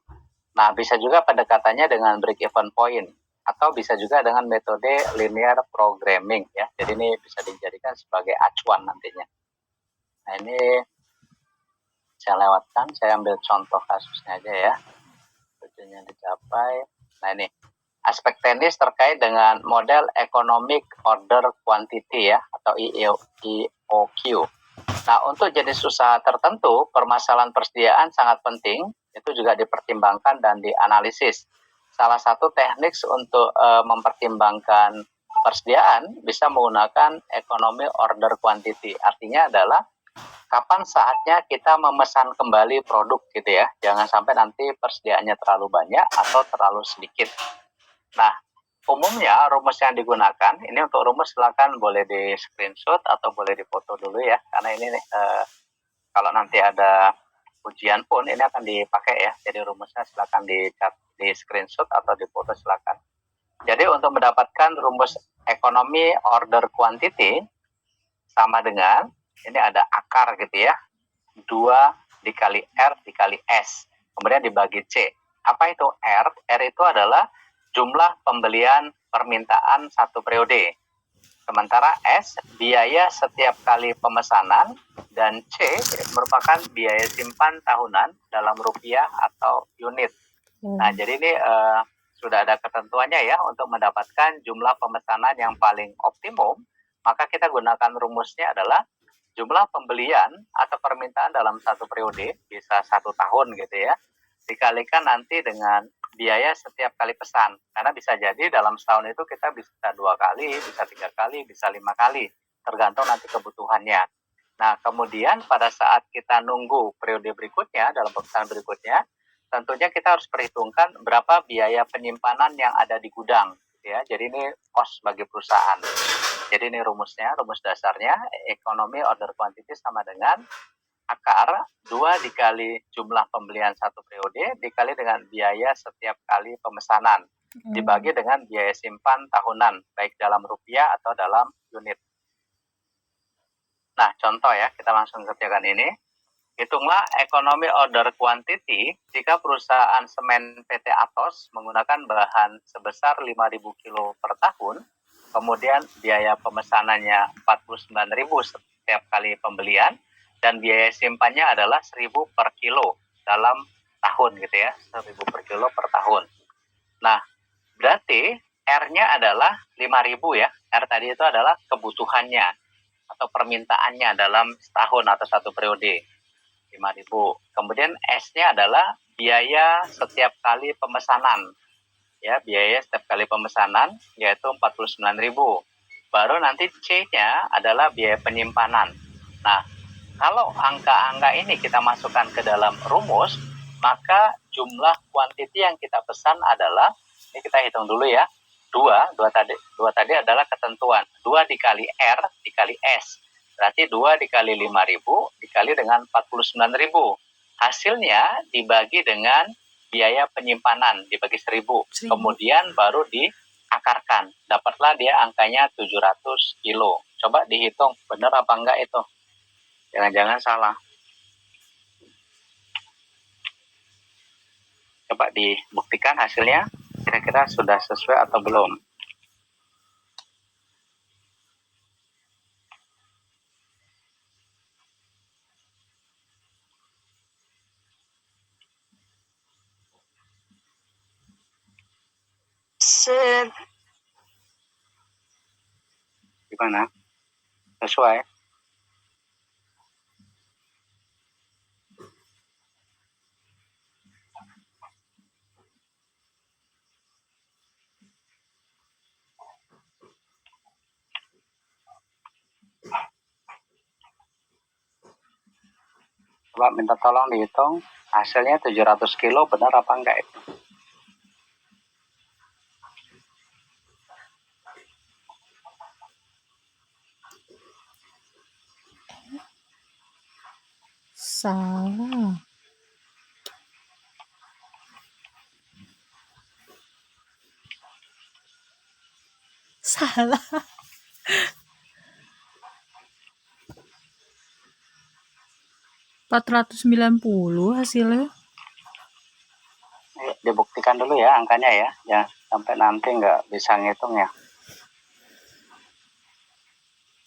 A: Nah, bisa juga pendekatannya dengan break even point atau bisa juga dengan metode linear programming ya. Jadi ini bisa dijadikan sebagai acuan nantinya. Nah, ini saya lewatkan, saya ambil contoh kasusnya aja ya. Tujuannya dicapai. Nah, ini aspek teknis terkait dengan model economic order quantity ya atau EOQ. Nah, untuk jenis usaha tertentu, permasalahan persediaan sangat penting, itu juga dipertimbangkan dan dianalisis. Salah satu teknik untuk mempertimbangkan persediaan bisa menggunakan economic order quantity. Artinya adalah kapan saatnya kita memesan kembali produk gitu ya. Jangan sampai nanti persediaannya terlalu banyak atau terlalu sedikit. Nah, umumnya rumus yang digunakan, ini untuk rumus silakan boleh di screenshot atau boleh difoto dulu ya. Karena ini kalau nanti ada ujian pun ini akan dipakai ya. Jadi rumusnya silakan di screenshot atau difoto silakan. Jadi untuk mendapatkan rumus ekonomi order quantity sama dengan ini ada akar gitu ya, 2 dikali R dikali S, kemudian dibagi C. Apa itu R? R itu adalah jumlah pembelian permintaan satu periode. Sementara S, biaya setiap kali pemesanan, dan C merupakan biaya simpan tahunan dalam rupiah atau unit. Nah, jadi ini sudah ada ketentuannya ya untuk mendapatkan jumlah pemesanan yang paling optimum, maka kita gunakan rumusnya adalah jumlah pembelian atau permintaan dalam satu periode, bisa 1 tahun gitu ya, dikalikan nanti dengan biaya setiap kali pesan. Karena bisa jadi dalam setahun itu kita bisa 2 kali, bisa 3 kali, bisa 5 kali, tergantung nanti kebutuhannya. Nah, kemudian pada saat kita nunggu periode berikutnya, dalam pemesanan berikutnya, tentunya kita harus perhitungkan berapa biaya penyimpanan yang ada di gudang. Ya, jadi ini cost bagi perusahaan. Jadi ini rumusnya, rumus dasarnya, ekonomi order quantity sama dengan akar 2 dikali jumlah pembelian satu periode dikali dengan biaya setiap kali pemesanan dibagi dengan biaya simpan tahunan baik dalam rupiah atau dalam unit. Nah, contoh ya, kita langsung kerjakan ini. Hitunglah ekonomi order quantity jika perusahaan semen PT Atos menggunakan bahan sebesar 5.000 kilo per tahun, kemudian biaya pemesanannya 49.000 setiap kali pembelian, dan biaya simpannya adalah 1.000 per kilo dalam tahun gitu ya, 1.000 per kilo per tahun. Nah, berarti R-nya adalah 5.000 ya, R tadi itu adalah kebutuhannya atau permintaannya dalam setahun atau satu periode, 5.000. Kemudian S-nya adalah biaya setiap kali pemesanan. Ya, biaya setiap kali pemesanan yaitu 49.000. Baru nanti C-nya adalah biaya penyimpanan. Nah, kalau angka-angka ini kita masukkan ke dalam rumus, maka jumlah kuantiti yang kita pesan adalah, ini kita hitung dulu ya, 2 tadi adalah ketentuan. 2 dikali R dikali S. Berarti 2 dikali 5.000 dikali dengan 49.000. Hasilnya dibagi dengan biaya penyimpanan, dibagi 1.000. Kemudian baru diakarkan. Dapatlah dia angkanya 700 kilo. Coba dihitung, benar apa enggak itu? Jangan-jangan salah. Coba dibuktikan hasilnya, kira-kira sudah sesuai atau belum. Gimana? Sesuai? Coba minta tolong dihitung hasilnya 700 kilo, benar apa enggak itu?
C: Salah. Salah. 490 hasilnya.
A: Dibuktikan dulu ya angkanya ya, ya sampai nanti nggak bisa ngitung ya.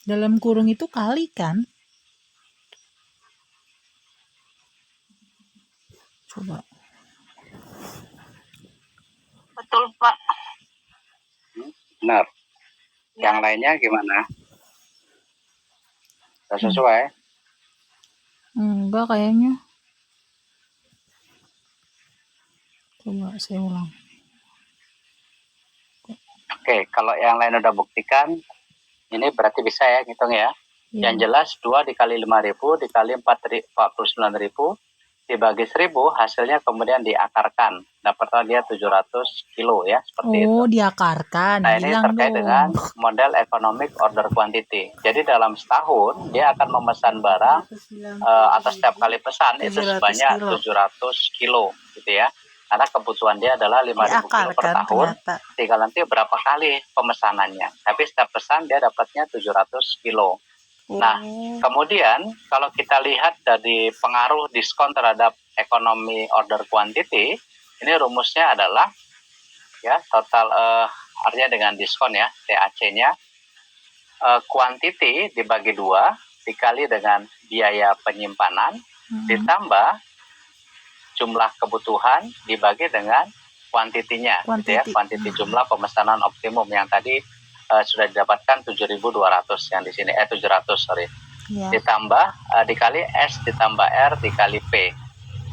C: Dalam kurung itu kali kan? Coba.
A: Betul Pak. Benar. Yang lainnya gimana? Sudah sesuai?
C: Enggak kayaknya. Coba saya ulang.
A: Oke, kalau yang lain udah buktikan, ini berarti bisa ya ngitung ya.
C: Ya.
A: Yang jelas 2 dikali 5.000 dikali 49.000 dibagi 1.000, hasilnya kemudian diakarkan. Dapatlah dia 700 kilo ya, seperti itu.
C: Oh, diakarkan.
A: Nah, ini
C: Bilang
A: terkait
C: dong.
A: dengan model economic order quantity. Jadi dalam setahun dia akan memesan barang atas setiap kali pesan itu
C: 700
A: sebanyak
C: kilo.
A: 700 kilo gitu ya. Karena kebutuhan dia adalah 5.000 kilo per
C: Diakarkan
A: tahun.
C: ternyata.
A: Tinggal nanti berapa kali pemesanannya. Tapi setiap pesan dia dapatnya 700 kilo. Nah, kemudian kalau kita lihat dari pengaruh diskon terhadap ekonomi order quantity, ini rumusnya adalah ya total artinya dengan diskon ya, TAC-nya quantity dibagi 2 dikali dengan biaya penyimpanan ditambah jumlah kebutuhan dibagi dengan kuantitinya, gitu ya, kuantiti jumlah pemesanan optimum yang tadi sudah didapatkan 7.200 yang di sini 700 sorry. Ya. Ditambah dikali S ditambah R dikali P.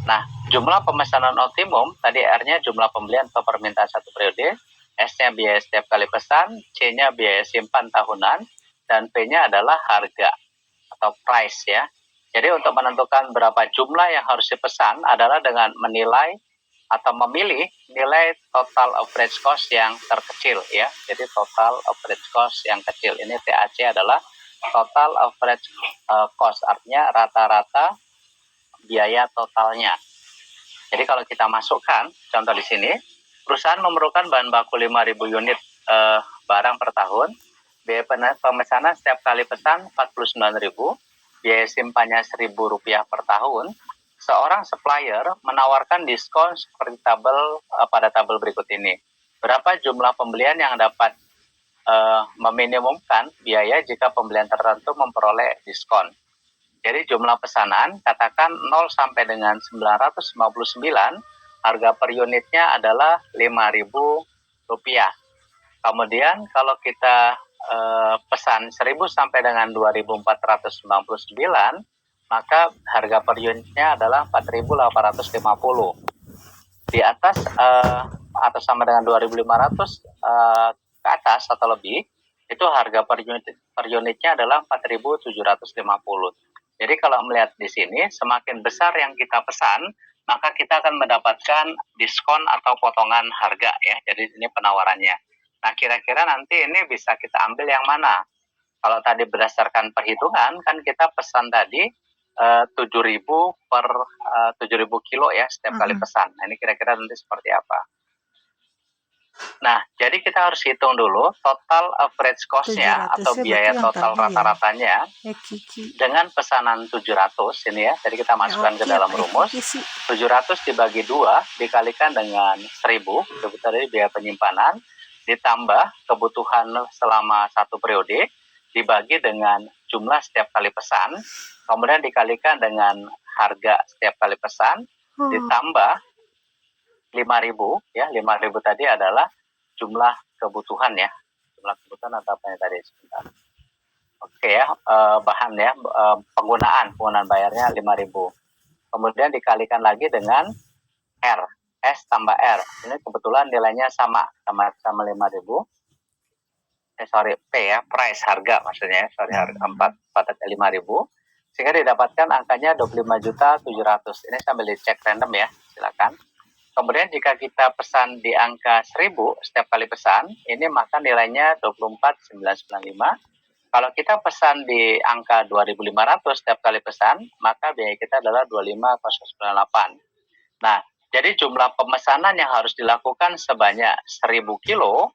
A: Nah, jumlah pemesanan optimum, tadi R-nya jumlah pembelian atau permintaan satu periode, S-nya biaya setiap kali pesan, C-nya biaya simpan tahunan, dan P-nya adalah harga atau price ya. Jadi untuk menentukan berapa jumlah yang harus dipesan adalah dengan menilai atau memilih nilai total average cost yang terkecil ya. Jadi total average cost yang kecil. Ini TAC adalah total average cost, artinya rata-rata biaya totalnya. Jadi kalau kita masukkan contoh di sini, perusahaan memerlukan bahan baku 5.000 unit barang per tahun, biaya pemesanan setiap kali pesan 49.000, biaya simpannya Rp1.000 per tahun. Seorang supplier menawarkan diskon seperti pada tabel berikut ini. Berapa jumlah pembelian yang dapat meminimumkan biaya jika pembelian tertentu memperoleh diskon. Jadi jumlah pesanan katakan 0 sampai dengan 959, harga per unitnya adalah Rp5.000. Kemudian kalau kita pesan 1.000 sampai dengan 2.499, maka harga per unitnya adalah 4.850. Di atas atau sama dengan 2.500 ke atas atau lebih, itu harga per unitnya adalah 4.750. Jadi kalau melihat di sini, semakin besar yang kita pesan, maka kita akan mendapatkan diskon atau potongan harga ya. Jadi ini penawarannya. Nah, kira-kira nanti ini bisa kita ambil yang mana? Kalau tadi berdasarkan perhitungan, kan kita pesan tadi 7.000 per 7.000 kilo ya setiap kali pesan. Nah, ini kira-kira nanti seperti apa? Nah, jadi kita harus hitung dulu total average cost-nya atau biaya total rata-ratanya dengan pesanan 700 ini ya. Jadi kita masukkan ke dalam rumus. 700 dibagi 2 dikalikan dengan 1.000, itu tadi biaya penyimpanan, ditambah kebutuhan selama satu periode, dibagi dengan jumlah setiap kali pesan, kemudian dikalikan dengan harga setiap kali pesan, ditambah 5.000 ya. 5.000 tadi adalah jumlah kebutuhan ya. Jumlah kebutuhan atau apa yang tadi sebentar. Oke ya, bahan ya, penggunaan bayarnya 5.000. Kemudian dikalikan lagi dengan R, S tambah R. Ini kebetulan nilainya sama 5.000. P ya, price, harga maksudnya. Harga 5.000. Sehingga didapatkan angkanya 25.700.000. Ini sambil dicek random ya, silakan. Kemudian jika kita pesan di angka 1.000 setiap kali pesan, ini maka nilainya 24.995. Kalau kita pesan di angka 2.500 setiap kali pesan, maka biaya kita adalah 25.098. Nah, jadi jumlah pemesanan yang harus dilakukan sebanyak 1.000 kilo,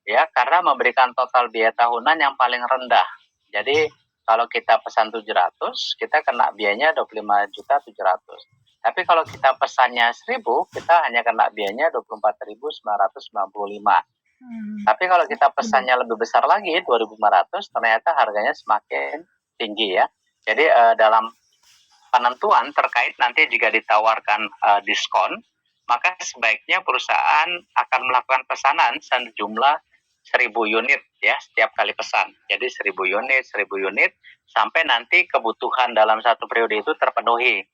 A: ya, karena memberikan total biaya tahunan yang paling rendah. Jadi kalau kita pesan 700, kita kena biayanya 25.700.000. Tapi kalau kita pesannya 1.000, kita hanya kena biayanya 24.995. Tapi kalau kita pesannya lebih besar lagi, 2.500, ternyata harganya semakin tinggi ya. Jadi dalam penentuan terkait nanti jika ditawarkan diskon, maka sebaiknya perusahaan akan melakukan pesanan sejumlah 1.000 unit ya setiap kali pesan. Jadi 1.000 unit sampai nanti kebutuhan dalam satu periode itu terpenuhi.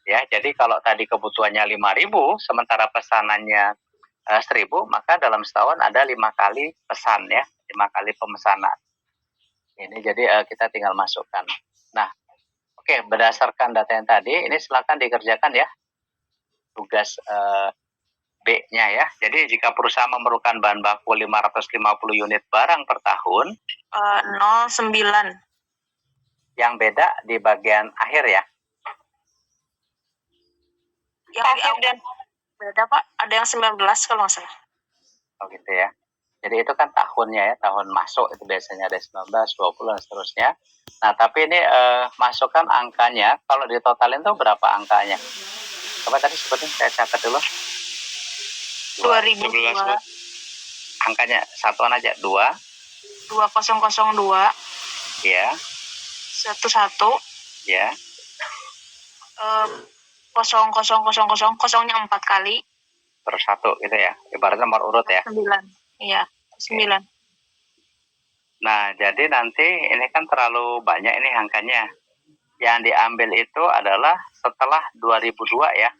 A: Ya, jadi kalau tadi kebutuhannya 5.000, sementara pesanannya 1.000, maka dalam setahun ada 5 kali pesan ya, 5 kali pemesanan. Ini jadi kita tinggal masukkan. Nah, oke, berdasarkan data yang tadi, ini silakan dikerjakan ya, tugas B-nya ya. Jadi jika perusahaan memerlukan bahan baku 550 unit barang per tahun,
D: 09.
A: Yang beda di bagian akhir ya.
D: Yang di awal beda Pak, ada yang 19 kalau nggak salah.
A: Oh gitu ya. Jadi itu kan tahunnya ya, tahun masuk itu biasanya ada 19, 20 dan seterusnya. Nah tapi ini masukkan angkanya, kalau ditotalin tuh berapa angkanya? Coba tadi sebutin, saya catat dulu.
D: 2002.
A: Angkanya satuan aja, 2.
D: 2002.
A: Ya.
D: 11.
A: Ya.
D: 0000, kosongnya 4 kali.
A: Terus 1 gitu ya, ibaratnya nomor urut ya.
D: 9. Iya, 9.
A: Nah, jadi nanti ini kan terlalu banyak ini angkanya. Yang diambil itu adalah setelah 2002 ya.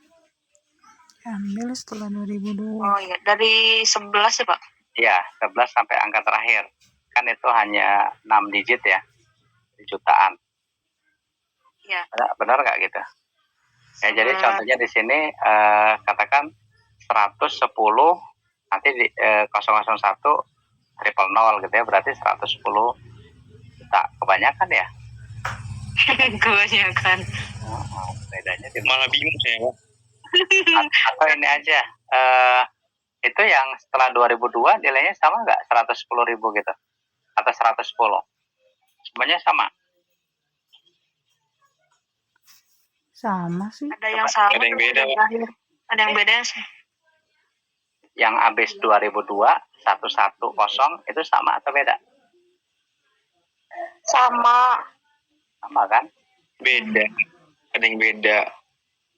C: Ambil setelah 2002.
D: Oh iya, dari 11 ya Pak?
A: Ya, 11 sampai angka terakhir. Kan itu hanya 6 digit ya, jutaan.
D: Iya.
A: Benar nggak gitu? Ya, jadi contohnya di sini katakan 110 nanti di 001 triple 0 gitu ya, berarti 110 juta. Kebanyakan ya?
D: Kebanyakan.
A: Bedanya di
E: Malah bingung saya, Pak.
A: atau ini aja, itu yang setelah 2002 nilainya sama nggak? 110.000 gitu? Atau 110? Semuanya sama?
C: Sama sih.
D: Ada yang sama,
E: Ada yang beda, Pak.
D: ada yang beda sih.
A: Yang habis 2002, 110 itu sama atau beda?
D: Sama.
A: Sama kan?
E: Beda. Ada yang beda.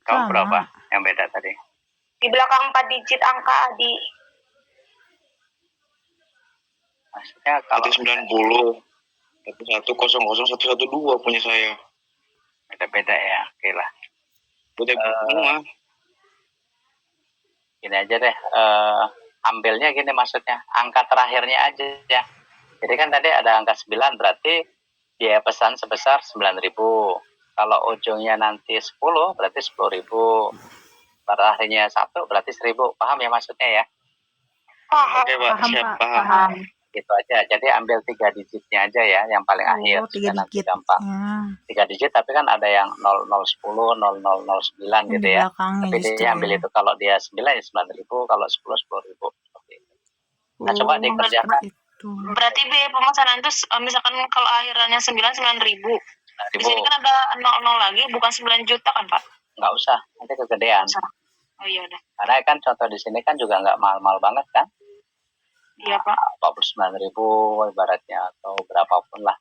A: Kamu
C: Sama.
A: berapa yang beda tadi?
D: Di belakang 4 digit angka Adi.
A: Maksudnya kalau
E: 190. 11001112 punya saya.
A: beda-beda ya, oke lah.
E: Beda semua.
A: Gini aja deh, ambilnya gini maksudnya, angka terakhirnya aja ya. Jadi kan tadi ada angka 9, berarti biaya pesan sebesar 9.000. Kalau ujungnya nanti 10, berarti 10.000. Terakhirnya 1, berarti 1.000. Paham ya maksudnya ya?
D: Paham.
E: Oke, Pak.
C: Paham,
E: Siap,
C: Pak.
E: paham.
C: Paham.
A: Gitu aja. Jadi ambil 3 digitnya aja ya, yang paling akhir.
C: Oh, 3
A: supaya nanti
C: digit.
A: gampang.
C: Ya.
A: 3 digit, tapi kan ada yang 0010, 0009
C: Yang
A: gitu
C: di
A: ya.
C: belakangnya
A: Tapi
C: justru
A: dia ambil
C: ya.
A: itu, kalau dia 9 ya 9.000, kalau 10 10.000. Seperti itu. Nah, coba
C: Oh,
A: dikerjakan.
C: seperti itu.
D: Berarti biaya pemesanan itu misalkan kalau akhirannya 9.000. Di
A: 9.000.
D: sini kan ada 00 lagi, bukan 9 juta kan Pak?
A: Nggak usah, nanti kegedean.
D: Oh iya udah.
A: Karena kan contoh di sini kan juga nggak mahal-mahal banget kan.
D: Iya Pak.
A: 49.000 ibaratnya, atau berapapun lah.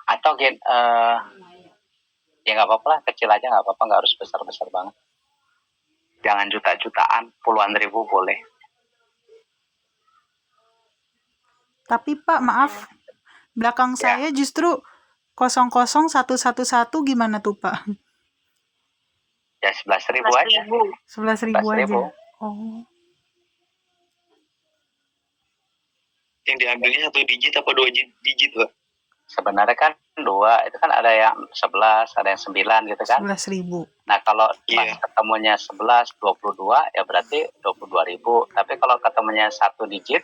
A: Atau ya nggak apa-apa lah, kecil aja nggak apa-apa, nggak harus besar-besar banget. Jangan juta-jutaan, puluhan ribu boleh.
C: Tapi Pak, maaf. Belakang
A: Ya.
C: saya justru 00111 gimana tuh Pak?
A: Ya 11.000 aja.
D: 11.000.
C: 11.000 aja.
A: 11.000.
C: Oh.
E: Yang diambilnya 1 digit apa 2 digit, Pak?
A: Sebenarnya kan 2, itu kan ada yang 11, ada yang 9 gitu kan.
C: 11.000.
A: Nah, kalau
E: Iya.
A: ketemunya 11, 22, ya berarti 22.000. Tapi kalau ketemunya 1 digit,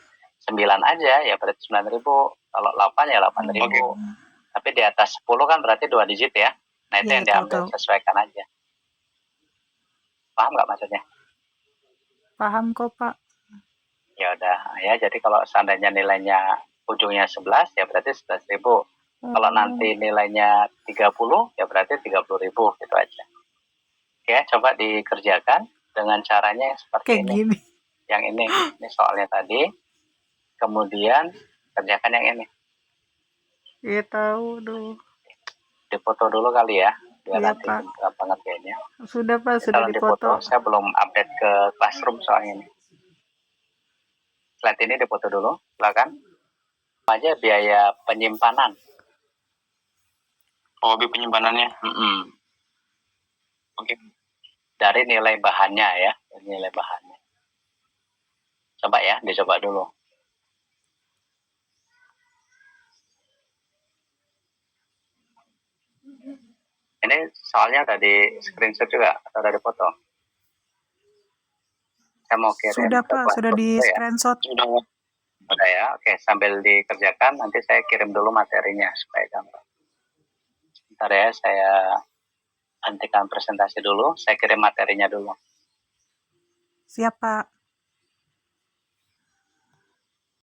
A: 9 aja, ya berarti 9.000. Kalau 8 ya 8.000.
E: Oke.
A: Tapi di atas 10 kan berarti 2 digit ya. Nah, itu
C: Ya,
A: yang diambil,
C: tahu.
A: sesuaikan aja. Paham nggak maksudnya?
C: Paham kok Pak.
A: Ya udah, ya jadi kalau seandainya nilainya ujungnya 11, ya berarti 11.000. Kalau nanti nilainya 30, ya berarti 30.000, gitu aja. Ya, coba dikerjakan dengan caranya seperti
C: Kayak
A: ini.
C: gini.
A: Yang ini soalnya tadi. Kemudian kerjakan yang ini.
C: Ya tahu tuh.
A: Difoto dulu kali ya, biar
C: Iya,
A: nanti
C: Pak.
A: gampang ngerjainnya.
C: Sudah Pak,
A: Jadi
C: sudah
A: kalau
C: dipoto.
A: saya belum update ke Classroom soalnya ini. Slide ini difoto dulu, silakan. Aja biaya penyimpanan.
E: Oh, biaya penyimpanannya. Oke.
A: Dari nilai bahannya ya, dari nilai bahannya. Coba ya, dicoba dulu. Ini soalnya ada di screenshot juga, atau ada di foto? Saya mau kirim
C: Sudah
A: ke
C: Pak, sudah
A: Classroom
C: di
A: dulu ya.
C: screenshot.
E: Sudah.
A: Udah ya, oke. Sambil dikerjakan, nanti saya kirim dulu materinya supaya gampang. Bentar ya, saya hentikan presentasi dulu. Saya kirim materinya dulu.
C: Siap Pak.